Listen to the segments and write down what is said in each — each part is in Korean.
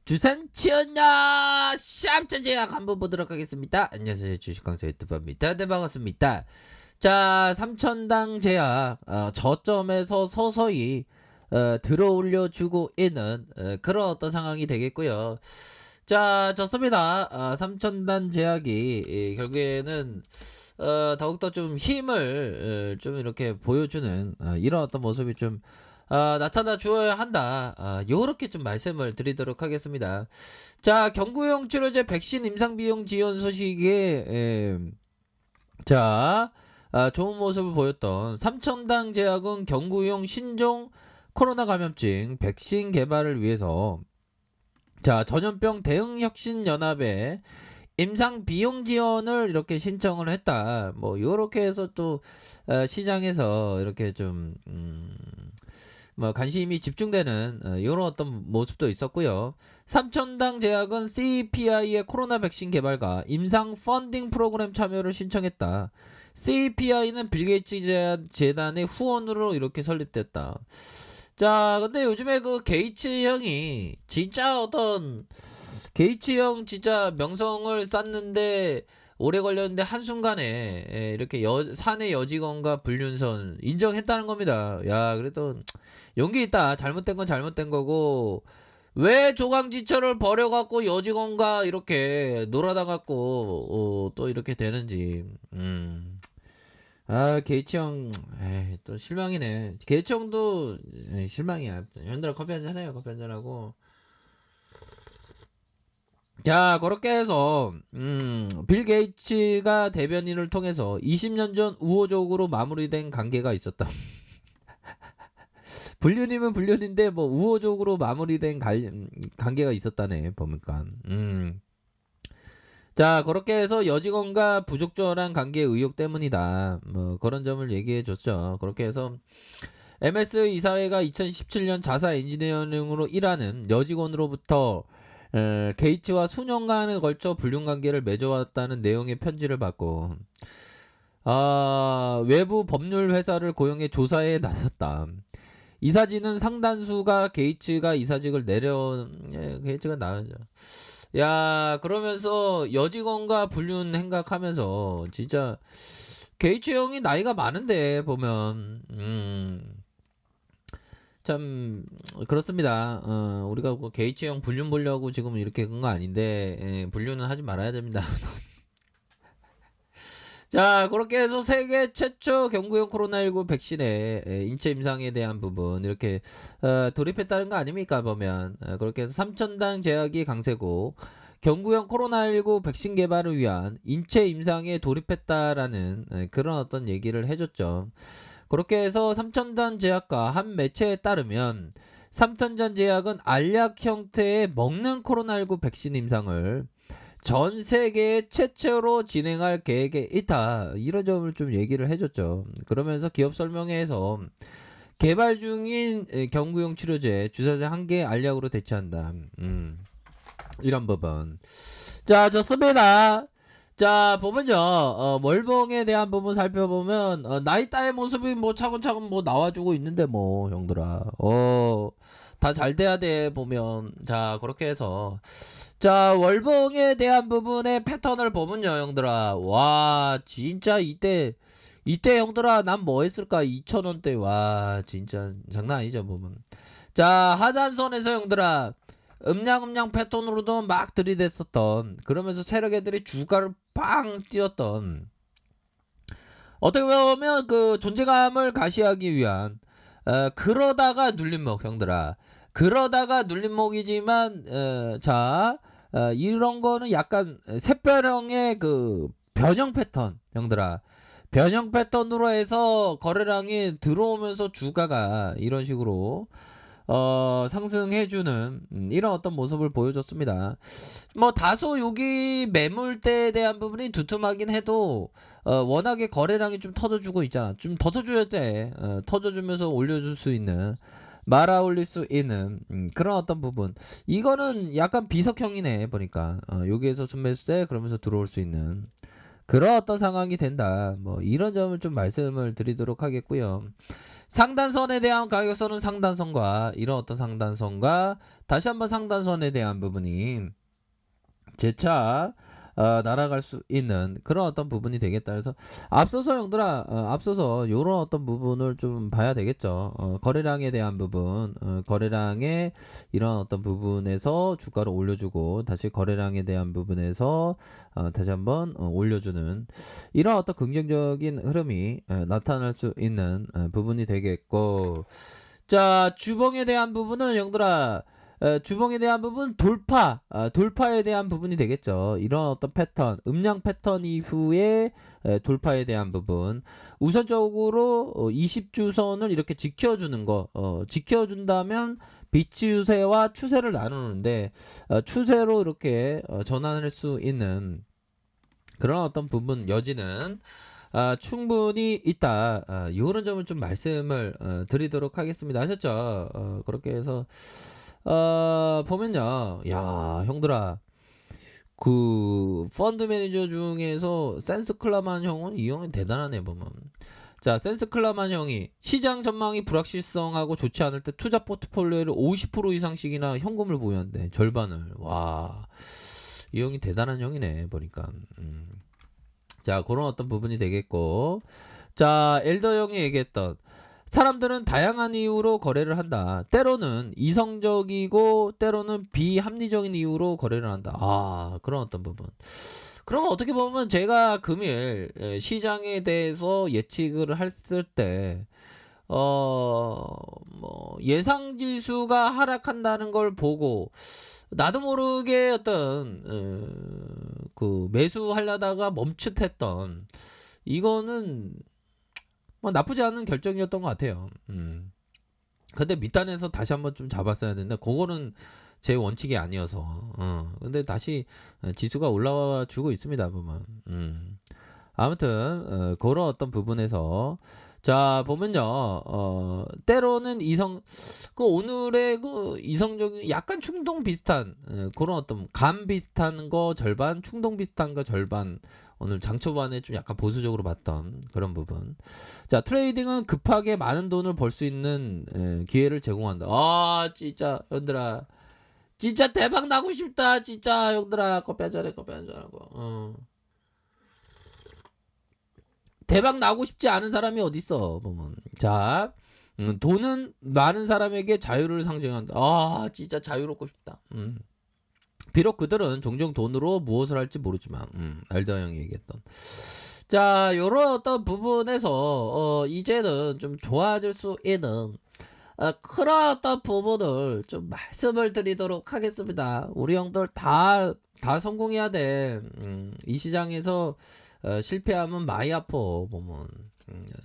주산 치였냐 쌈전제약 한번 보도록 하겠습니다. 안녕하세요, 주식강사 유튜버입니다. 네, 반갑습니다. 자, 삼천당 제약 저점에서 서서히 들어올려 주고 있는 그런 어떤 상황이 되겠고요. 자, 좋습니다. 삼천단 제약이 결국에는 더욱더 좀 힘을 좀 이렇게 보여주는 이런 어떤 모습이 좀 나타나 주어야 한다. 요렇게 좀 말씀을 드리도록 하겠습니다. 자, 경구용 치료제 백신 임상 비용 지원 소식에 자, 좋은 모습을 보였던 삼천당 제약은 경구용 신종 코로나 감염증 백신 개발을 위해서 자, 전염병 대응 혁신 연합에 임상 비용 지원을 이렇게 신청을 했다. 뭐 요렇게 해서 또 시장에서 이렇게 좀 뭐 관심이 집중되는 이런 어떤 모습도 있었고요. 삼천당 제약은 CPI의 코로나 백신 개발과 임상 펀딩 프로그램 참여를 신청했다. CPI는 빌 게이츠 재단의 후원으로 이렇게 설립됐다. 자, 근데 요즘에 그 게이츠 형이 진짜 어떤 게이츠 형 진짜 명성을 쌓는데 오래 걸렸는데 한순간에 이렇게 사내 여직원과 불륜선 인정했다는 겁니다. 야, 그래도 용기 있다. 잘못된 건 잘못된 거고 왜 조강지처를 버려갖고 여직원과 이렇게 놀아다갖고 또 이렇게 되는지. 게이츠 형, 에이, 또 실망이네. 게이츠 형도 실망이야. 현들아 커피 한잔 해요. 커피 한잔하고. 자, 그렇게 해서 빌 게이츠가 대변인을 통해서 20년 전 우호적으로 마무리된 관계가 있었다. 불륜이면 불륜인데 뭐 우호적으로 마무리된 관계가 있었다네 보니까. 자, 그렇게 해서 여직원과 부적절한 관계 의혹 때문이다. 뭐 그런 점을 얘기해 줬죠. 그렇게 해서 MS 이사회가 2017년 자사 엔지니어링으로 일하는 여직원으로부터 게이츠와 수년간에 걸쳐 불륜 관계를 맺어왔다는 내용의 편지를 받고 외부 법률 회사를 고용해 조사에 나섰다. 이사진은 상단수가 게이츠가 이사직을 게이츠가 나오죠. 야, 그러면서 여직원과 불륜 행각하면서 진짜 게이츠 형이 나이가 많은데 보면 참 그렇습니다. 우리가 그 게이츠 형 불륜 보려고 지금 이렇게 그런 거 아닌데 불륜은 하지 말아야 됩니다. 자, 그렇게 해서 세계 최초 경구용 코로나19 백신의 인체 임상에 대한 부분 이렇게 돌입했다는 거 아닙니까 보면. 그렇게 해서 삼천당 제약이 강세고 경구용 코로나19 백신 개발을 위한 인체 임상에 돌입했다라는 그런 어떤 얘기를 해줬죠. 그렇게 해서 삼천단 제약과 한 매체에 따르면 삼천단 제약은 알약 형태의 먹는 코로나19 백신 임상을 전 세계 최초로 진행할 계획에 있다. 이런 점을 좀 얘기를 해줬죠. 그러면서 기업 설명회에서 개발 중인 경구용 치료제 주사제 1개 알약으로 대체한다. 이런 부분. 자, 좋습니다. 자, 보면요. 월봉에 대한 부분 살펴보면 나이 따의 모습이 뭐 차근차근 뭐 나와주고 있는데 뭐 형들아. 다 잘 돼야 돼 보면. 자, 그렇게 해서 자, 월봉에 대한 부분의 패턴을 보면요, 형들아. 와, 진짜 이때 형들아, 난 뭐 했을까? 2,000원대. 와, 진짜 장난 아니죠, 보면. 자, 하단선에서 형들아, 음량음량 패턴으로도 막 들이댔었던, 그러면서 세력 애들이 주가를 빵 띄웠던, 어떻게 보면 그 존재감을 가시하기 위한, 그러다가 눌림목, 형들아. 그러다가 눌림목이지만, 자, 이런 거는 약간 샛별형의 그 변형 패턴, 형들아. 변형 패턴으로 해서 거래량이 들어오면서 주가가 이런 식으로 상승해주는 이런 어떤 모습을 보여줬습니다. 뭐 다소 여기 매물대에 대한 부분이 두툼하긴 해도 워낙에 거래량이 좀 터져주고 있잖아. 좀 더 터줘야 돼. 터져주면서 올려줄 수 있는 말아 올릴 수 있는 그런 어떤 부분. 이거는 약간 비석형이네 보니까. 여기에서 순매수세 그러면서 들어올 수 있는 그런 어떤 상황이 된다. 뭐 이런 점을 좀 말씀을 드리도록 하겠고요. 상단선에 대한 가격선은 상단선과 이런 어떤 상단선과 다시 한번 상단선에 대한 부분이 재차 날아갈 수 있는 그런 어떤 부분이 되겠다. 그래서 앞서서 형들아, 앞서서 요런 어떤 부분을 좀 봐야 되겠죠. 거래량에 대한 부분, 거래량의 이런 어떤 부분에서 주가를 올려주고 다시 거래량에 대한 부분에서 다시 한번 올려주는 이런 어떤 긍정적인 흐름이 나타날 수 있는 부분이 되겠고, 자, 주봉에 대한 부분은 형들아, 주봉에 대한 부분 돌파에 대한 부분이 되겠죠. 이런 어떤 패턴, 음량 패턴 이후에 돌파에 대한 부분. 우선적으로 20주선을 이렇게 지켜주는 거, 지켜준다면 비치 유세와 추세를 나누는데 추세로 이렇게 전환할 수 있는 그런 어떤 부분 여지는 충분히 있다. 이런 점을 좀 말씀을 드리도록 하겠습니다. 아셨죠? 그렇게 해서 보면요, 야 형들아, 그 펀드 매니저 중에서 센스 클라만 형은 이 형은 대단하네 보면. 자, 센스 클라만 형이 시장 전망이 불확실성하고 좋지 않을 때 투자 포트폴리오를 50% 이상씩이나 현금을 보유한대. 절반을. 와, 이 형이 대단한 형이네 보니까. 자, 그런 어떤 부분이 되겠고, 자, 엘더 형이 얘기했던 사람들은 다양한 이유로 거래를 한다. 때로는 이성적이고 때로는 비합리적인 이유로 거래를 한다. 그런 어떤 부분. 그러면 어떻게 보면 제가 금일 시장에 대해서 예측을 했을 때 뭐 예상 지수가 하락한다는 걸 보고 나도 모르게 어떤 그 매수하려다가 멈칫했던 이거는 뭐 나쁘지 않은 결정이었던 것 같아요. 근데 밑단에서 다시 한번 좀 잡았어야 되는데 그거는 제 원칙이 아니어서. 근데 다시 지수가 올라와 주고 있습니다 보면. 아무튼 그런 어떤 부분에서 자 보면요, 때로는 그 오늘의 그 이성적인 약간 충동 비슷한 그런 어떤 감 비슷한 거 절반, 충동 비슷한 거 절반, 오늘 장 초반에 좀 약간 보수적으로 봤던 그런 부분. 자, 트레이딩은 급하게 많은 돈을 벌 수 있는 기회를 제공한다. 진짜 형들아, 진짜 대박 나고 싶다 진짜 형들아. 커피 한잔해, 커피 한잔하고. 대박 나고 싶지 않은 사람이 어딨어 보면. 자, 돈은 많은 사람에게 자유를 상징한다. 진짜 자유롭고 싶다. 비록 그들은 종종 돈으로 무엇을 할지 모르지만. 엘더 형이 얘기했던. 자, 요런 어떤 부분에서 이제는 좀 좋아질 수 있는 그런 어떤 부분을 좀 말씀을 드리도록 하겠습니다. 우리 형들 다 성공해야 돼. 이 시장에서 실패하면 많이 아파 보면.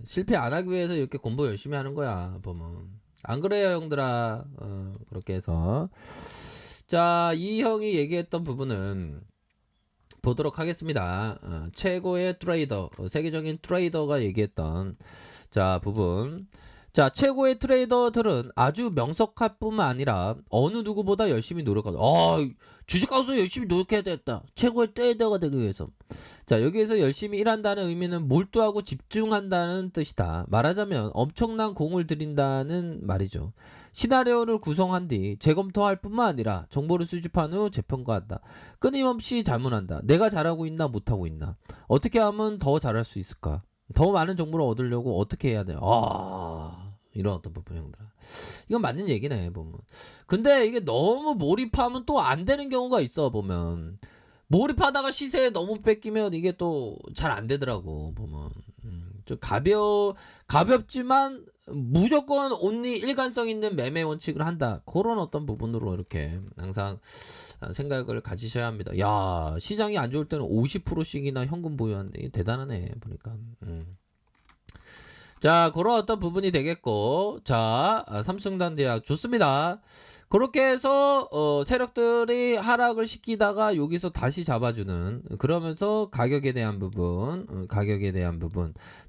실패 안 하기 위해서 이렇게 공부 열심히 하는 거야 보면. 안 그래요 형들아? 그렇게 해서 자, 이 형이 얘기했던 부분은 보도록 하겠습니다. 최고의 트레이더, 세계적인 트레이더가 얘기했던 자 부분. 자, 최고의 트레이더들은 아주 명석할 뿐만 아니라 어느 누구보다 열심히 노력한다. 주식 가서 열심히 노력해야 되겠다. 최고의 트레이더가 되기 위해서. 자, 여기에서 열심히 일한다는 의미는 몰두하고 집중한다는 뜻이다. 말하자면 엄청난 공을 들인다는 말이죠. 시나리오를 구성한 뒤 재검토할 뿐만 아니라 정보를 수집한 후 재평가한다. 끊임없이 잘문한다. 내가 잘하고 있나 못하고 있나. 어떻게 하면 더 잘할 수 있을까. 더 많은 정보를 얻으려고 어떻게 해야 돼요. 이런 어떤 부분 형들아. 이건 맞는 얘기네 보면. 근데 이게 너무 몰입하면 또 안 되는 경우가 있어 보면. 몰입하다가 시세에 너무 뺏기면 이게 또 잘 안 되더라고 보면. 좀 가볍지만 무조건 온리 일관성 있는 매매 원칙을 한다. 그런 어떤 부분으로 이렇게 항상 생각을 가지셔야 합니다. 야, 시장이 안 좋을 때는 50%씩이나 현금 보유하는데 이게 대단하네 보니까. 자, 그런 어떤 부분이 되겠고, 자, 삼성단대학 좋습니다. 그렇게 해서 세력들이 하락을 시키다가 여기서 다시 잡아주는, 그러면서 가격에 대한 부분,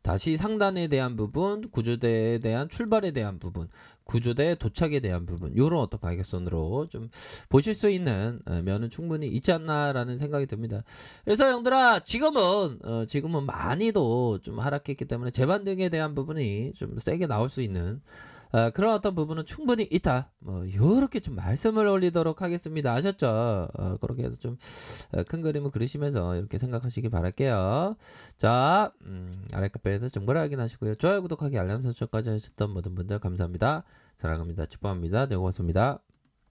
다시 상단에 대한 부분, 구조대에 대한 출발에 대한 부분, 구조대 도착에 대한 부분, 요런 어떤 가격선으로 좀 보실 수 있는 면은 충분히 있지 않나라는 생각이 듭니다. 그래서 형들아, 지금은 많이도 좀 하락했기 때문에 재반등에 대한 부분이 좀 세게 나올 수 있는 그런 어떤 부분은 충분히 있다. 뭐 요렇게 좀 말씀을 올리도록 하겠습니다. 아셨죠? 그렇게 해서 좀 큰 그림을 그리시면서 이렇게 생각하시기 바랄게요. 자, 아래 카페에서 정보를 확인하시고요. 좋아요, 구독하기, 알람 설정까지 하셨던 모든 분들 감사합니다. 사랑합니다. 축복합니다. 네, 고맙습니다.